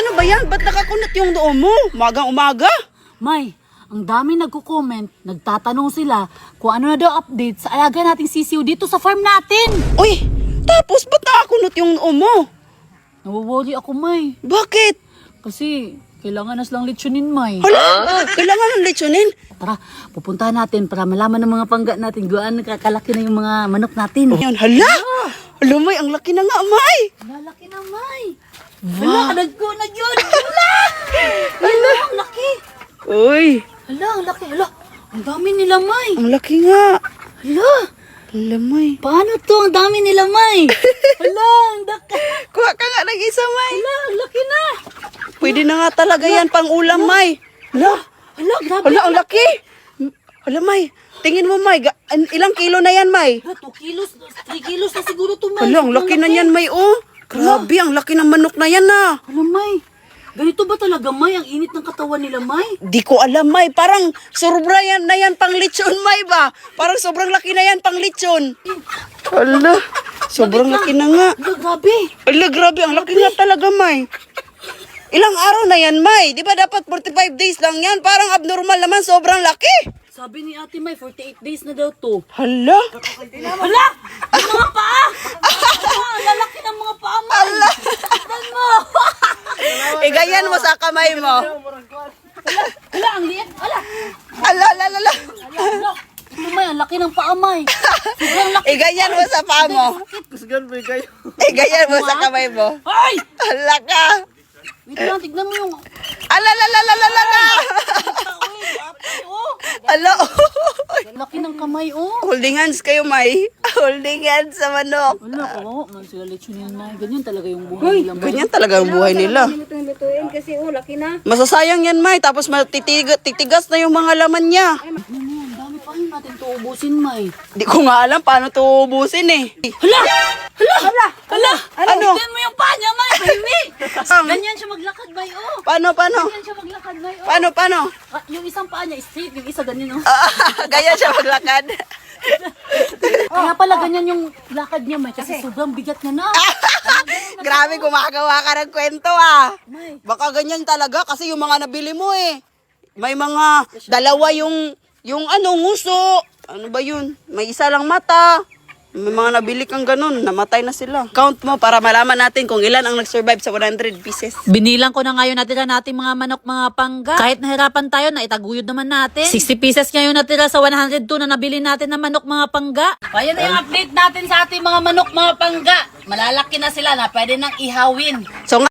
Ano ba yan? Ba't nakakunot yung noo mo? Umagang-umaga? May, ang dami nagko-comment, nagtatanong sila kung ano na daw update sa alaga nating sisiw dito sa farm natin. Uy, tapos ba't nakakunot yung noo mo? Nawaworry ako, May. Bakit? Kasi kailangan na silang litsunin, May. Hala, kailangan ng lechonin. Tara, pupuntahan natin para malaman ng mga pangga natin gaano kakalaki na yung mga manok natin. Yan, hala! Hala, May, ang laki na nga, May! Lalaki na, May. Hala, nagko na yun. Hala, ang laki. Uy, Hala, ang laki. Hala, ang dami nila, May. ang laki nga. Hala, Hala, May. paano to? Ang dami nila, May. Hala, ang laki. Kuha ka nga ng isa, May. Hala, ang laki na. Pwede na nga talaga yan pang ulam, May. Hala, Hala, grabe. hala, ang laki. Hala, May. Tingin mo, May. Ilang kilo na yan, May? Hala, 2 kilos, 3 kilos na siguro to, May. Hala, ang laki na yan, May, oh. Grabe, ang laki ng manok na yan, ah. Hala, May. Ganito ba talaga, May? Ang init ng katawan nila, May? Di ko alam, May. Parang sobra yan na yan pang lechon, May ba? Parang sobrang laki na yan pang lechon. Hala, sobrang laki na nga. Hala, grabe. Hala, grabe. Ang laki nga talaga, May. Ilang araw na yan, May? Di ba dapat 45 days lang yan? Parang abnormal naman, sobrang laki. Sabi ni Ate May, 48 days na daw to. Hala. Hala! Ang mga paa! Ang lalaki ng mga paa, May! Hala! Tignan mo! Igayan mo sa kamay mo. Hala, ang liit! Hala! Ala, ala, ala. Hala! Tignan, May, ang laki ng paa, May! Sobrang laki! Igayan mo sa paa mo. Igayan mo sa kamay mo. Ay! Hala ka. Wait lang, tignan mo yung... Ala, ala, ala, ala, ala, ala. Ala, Ang laki ng kamay, oh! holding hands kayo, May. Holding hands sa manok. Wala ko, man sila lechonin, May. Ganyan talaga yung buhay nila, May. Ganyan talaga ang buhay nila. Lutuin kasi laki na. Masasayang yan, May. Tapos titigas na yung mga laman niya. Ano yan? Dami pa rin natin to ubusin, May. Di ko nga alam paano to ubusin eh. Hala! Hala! Hala! Hala! Ano? Tignan mo yung paa niya, May! Baby! Ganyan siya maglakad, May, oh! Paano? Ganyan siya maglakad, May, oh! Paano? Ah, yung isang paa niya straight, yung isa ganyan, oh. Ganyan siya maglakad. Kaya pala ganyan yung lakad niya, May, kasi sobrang bigat niya na. Grabe, gumagawa ka ng kwento ah. May. Baka ganyan talaga kasi yung mga nabili mo eh. May mga dalawa yung nguso. Ano ba yun? May isa lang mata. May mga nabili kang ganun, namatay na sila. Count mo para malaman natin kung ilan ang nag-survive sa 100 pieces. Binilang ko na ngayon natira natin mga manok, mga pangga. Kahit nahirapan tayo, naitaguyod naman natin. 60 pieces ngayon natira sa 102 na nabili natin na manok, mga pangga. Ayan na yung update natin sa ating mga manok, mga pangga. Malalaki na sila na pwede nang ihawin. So